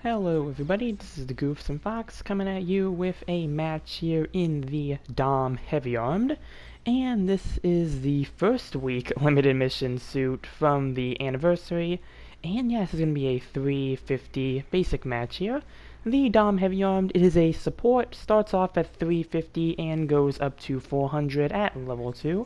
Hello everybody, this is the Goofs Fox coming at you with a match here in the Dom Heavy Armed, and this is the first week limited mission suit from the anniversary, and yeah, this is going to be a 350 basic match here. The Dom Heavy Armed, it is a support, starts off at 350 and goes up to 400 at level 2.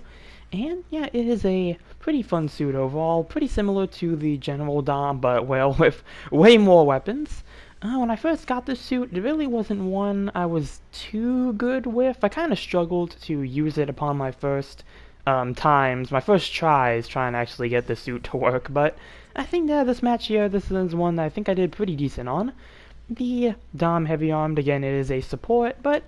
And yeah, it is a pretty fun suit overall, pretty similar to the General Dom, but well, with way more weapons. When I first got this suit, it really wasn't one I was too good with. I kind of struggled to use it upon my first my first tries trying to actually get the suit to work, but I think that this match here, this is one that I think I did pretty decent on. The Dom Heavy Armed, again, it is a support, but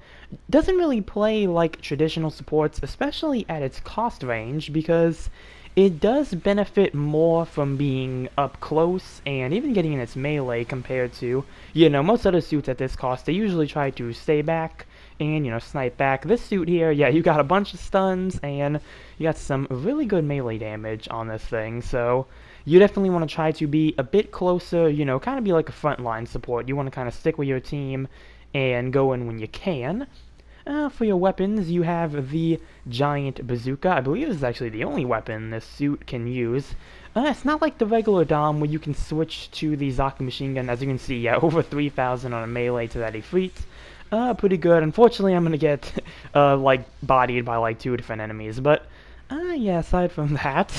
doesn't really play like traditional supports, especially at its cost range, because it does benefit more from being up close and even getting in its melee compared to, most other suits at this cost. They usually try to stay back and, snipe back. This suit here, yeah, you got a bunch of stuns and you got some really good melee damage on this thing, so you definitely want to try to be a bit closer, kind of be like a frontline support. You want to kind of stick with your team and go in when you can. For your weapons, you have the giant bazooka. I believe this is actually the only weapon this suit can use. It's not like the regular Dom where you can switch to the Zaku machine gun. As you can see, yeah, over 3,000 on a melee to that Ifrit. Pretty good. Unfortunately, I'm gonna get, bodied by, like, 2 different enemies. But, yeah, aside from that...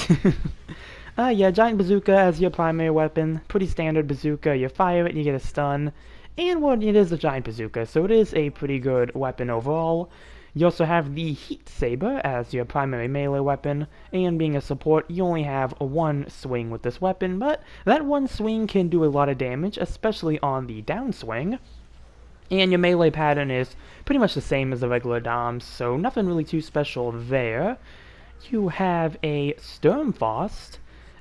yeah, giant bazooka as your primary weapon. Pretty standard bazooka. You fire it, you get a stun. And, well, it is a giant bazooka, so it is a pretty good weapon overall. You also have the heat saber as your primary melee weapon, and being a support, you only have one swing with this weapon, but that one swing can do a lot of damage, especially on the downswing. And your melee pattern is pretty much the same as the regular Doms, so nothing really too special there. You have a Sturmfaust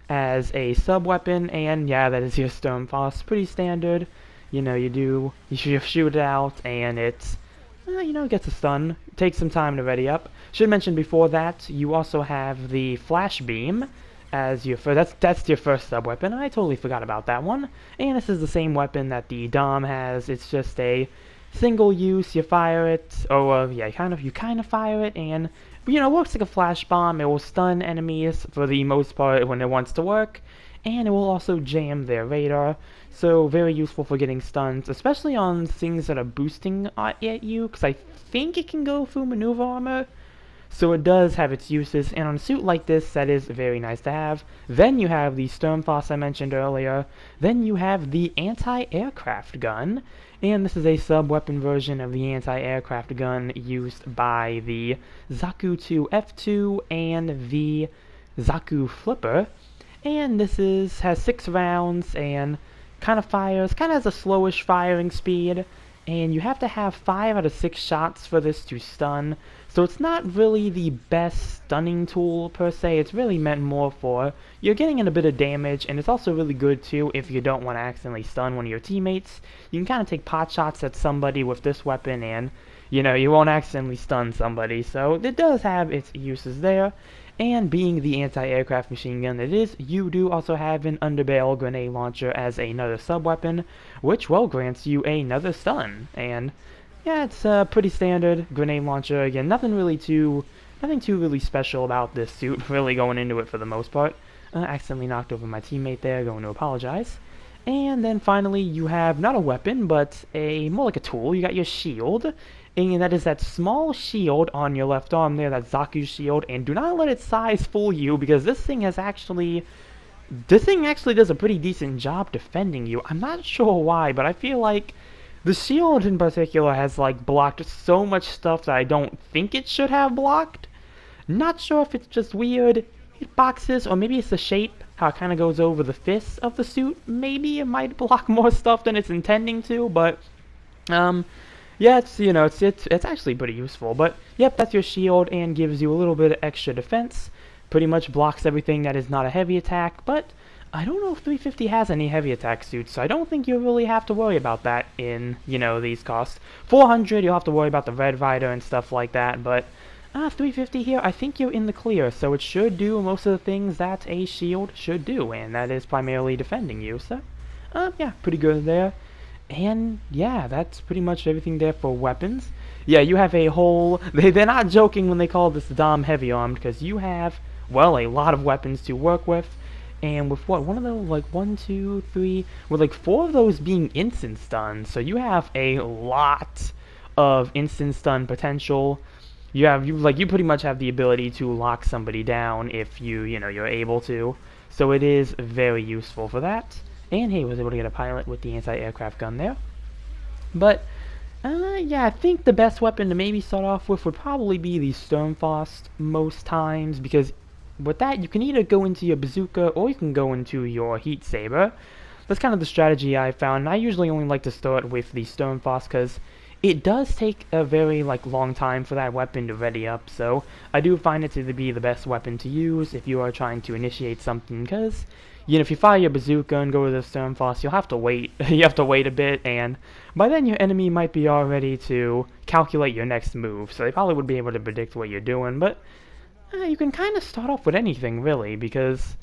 as a sub-weapon, and yeah, that is your Sturmfaust. Pretty standard. You shoot it out, and it's, gets a stun. Takes some time to ready up. Should mention before that, you also have the Flash Beam as your that's your first sub-weapon. I totally forgot about that one. And this is the same weapon that the Dom has. It's just a single use. You fire it, yeah, you kind of fire it, and works like a flash bomb. It will stun enemies for the most part when it wants to work, and it will also jam their radar. So very useful for getting stuns, especially on things that are boosting at you, because I think it can go through maneuver armor. So it does have its uses, and on a suit like this, that is very nice to have. Then you have the Sturmfaust I mentioned earlier. Then you have the anti-aircraft gun, and this is a sub-weapon version of the anti-aircraft gun used by the Zaku 2 F2 and the Zaku Flipper. And this has 6 rounds and kind of has a slowish firing speed, and you have to have 5 out of 6 shots for this to stun. So it's not really the best stunning tool per se. It's really meant more for you're getting in a bit of damage, and it's also really good too if you don't want to accidentally stun one of your teammates. You can kind of take pot shots at somebody with this weapon, and you won't accidentally stun somebody. So it does have its uses there. And being the anti-aircraft machine gun it is, you do also have an underbarrel grenade launcher as another sub-weapon, which, well, grants you another stun. And yeah, it's a pretty standard grenade launcher. Again, nothing too really special about this suit, really going into it for the most part. Accidentally knocked over my teammate there, going to apologize. And then finally, you have not a weapon, but more like a tool. You got your shield, and that is that small shield on your left arm there, that Zaku shield. And do not let its size fool you, because this thing actually does a pretty decent job defending you. I'm not sure why, but I feel like the shield in particular has blocked so much stuff that I don't think it should have blocked. Not sure if it's just weird hitboxes, or maybe it's the shape, how it kind of goes over the fist of the suit. Maybe it might block more stuff than it's intending to, but yeah, it's actually pretty useful. But yep, that's your shield and gives you a little bit of extra defense. Pretty much blocks everything that is not a heavy attack, but I don't know if 350 has any heavy attack suits, so I don't think you really have to worry about that in, these costs. 400, you'll have to worry about the Red Rider and stuff like that, but 350 here, I think you're in the clear, so it should do most of the things that a shield should do, and that is primarily defending you, so, yeah, pretty good there. And yeah, that's pretty much everything there for weapons. Yeah, you have a whole... They're not joking when they call this Dom Heavy Armed, because you have, well, a lot of weapons to work with. And with what, one of those, like, one, two, three, with like four of those being instant stun. So you have a lot of instant stun potential. You pretty much have the ability to lock somebody down if you're able to. So it is very useful for that. And hey, was able to get a pilot with the anti-aircraft gun there. But yeah, I think the best weapon to maybe start off with would probably be the Sturmfaust most times, because with that you can either go into your bazooka or you can go into your heat saber. That's kind of the strategy I found. I usually only like to start with the Sturmfaust because it does take a very long time for that weapon to ready up, so I do find it to be the best weapon to use if you are trying to initiate something, because if you fire your bazooka and go with the Sturmfaust, you'll have to wait. You have to wait a bit, and by then your enemy might be all ready to calculate your next move, so they probably would be able to predict what you're doing, but you can kind of start off with anything, really, because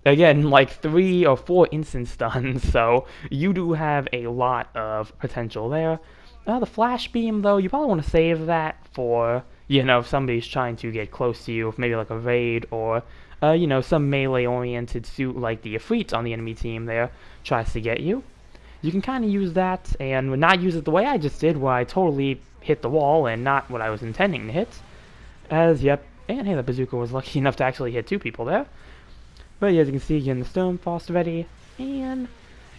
again, like 3 or 4 instant stuns, so you do have a lot of potential there. The flash beam, though, you probably want to save that for, if somebody's trying to get close to you, maybe like a raid, or, some melee-oriented suit like the Ifrit on the enemy team there tries to get you. You can kind of use that, and not use it the way I just did, where I totally hit the wall and not what I was intending to hit. Yep, and hey, the bazooka was lucky enough to actually hit 2 people there. But yeah, as you can see, getting the Sturmfaust ready, and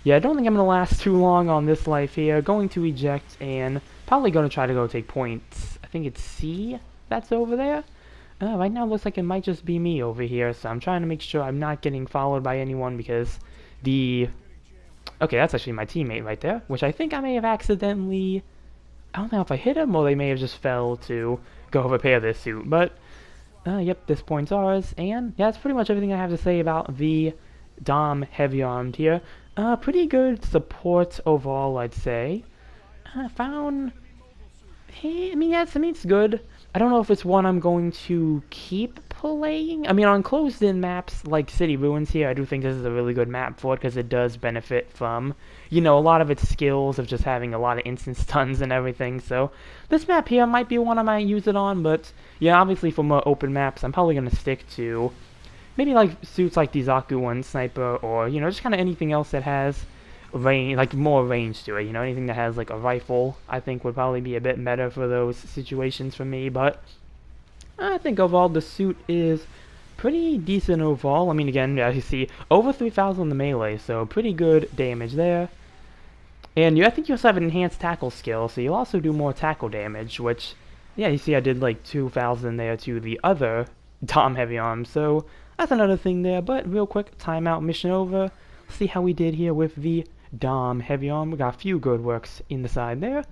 yeah, I don't think I'm going to last too long on this life here. Going to eject, and probably going to try to go take points. I think it's C that's over there. Right now it looks like it might just be me over here, so I'm trying to make sure I'm not getting followed by anyone, because the... Okay, that's actually my teammate right there, which I think I may have accidentally... I don't know if I hit him, or they may have just fell to go repair this suit, but... yep, this point's ours, and yeah, that's pretty much everything I have to say about the Dom Heavy Armed here. Pretty good support overall, I'd say. Found... Hey, it's good. I don't know if it's one I'm going to keep playing. On closed-in maps like City Ruins here, I do think this is a really good map for it, because it does benefit from, a lot of its skills of just having a lot of instant stuns and everything. So this map here might be one I might use it on, but yeah, obviously for more open maps, I'm probably going to stick to maybe suits like the Zaku one, Sniper, or, just kind of anything else that has range, more range to it. Anything that has a rifle, I think would probably be a bit better for those situations for me. But I think overall the suit is pretty decent overall. Again, as you see, over 3,000 on the melee, so pretty good damage there. And I think you also have an enhanced tackle skill, so you'll also do more tackle damage, which, yeah, you see I did 2,000 there to the other Dom Heavy Arms, so that's another thing there. But real quick, timeout, mission over. See how we did here with the Dom Heavy Arm. We got a few good works in the side there.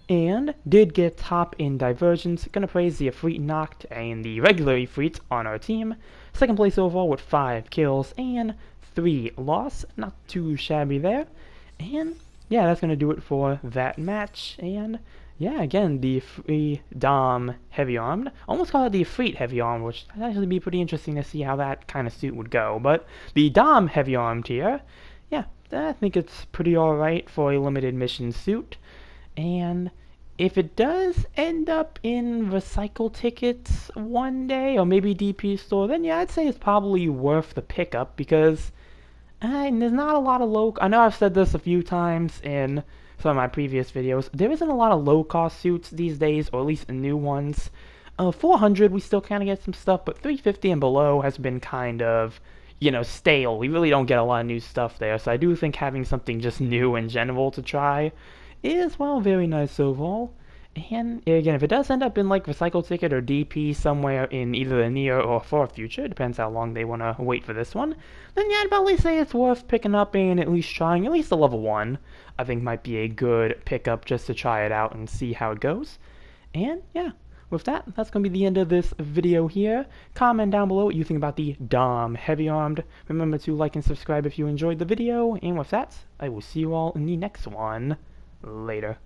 And did get top in Divergence. Gonna praise the Ifrit knocked and the regular Ifrit on our team. Second place overall with 5 kills and 3 loss. Not too shabby there. And yeah, that's gonna do it for that match. And yeah, again, the Ifrit Dom Heavy Armed. Almost call it the Ifrit Heavy Armed, which would actually be pretty interesting to see how that kind of suit would go. But the Dom Heavy Armed here, yeah, I think it's pretty alright for a limited mission suit. And if it does end up in recycle tickets one day, or maybe DP store, then yeah, I'd say it's probably worth the pickup, because there's not a lot of I know I've said this a few times in some of my previous videos, there isn't a lot of low-cost suits these days, or at least new ones. 400, we still kind of get some stuff, but 350 and below has been kind of, stale. We really don't get a lot of new stuff there, so I do think having something just new in general to try is, well, very nice overall. And again, if it does end up in recycle ticket or DP somewhere in either the near or far future, depends how long they want to wait for this one, then yeah, I'd probably say it's worth picking up and at least trying. At least the level 1 I think might be a good pickup just to try it out and see how it goes. And yeah, with that, that's going to be the end of this video here. Comment down below what you think about the Dom Heavy Armed. Remember to like and subscribe if you enjoyed the video. And with that, I will see you all in the next one. Later.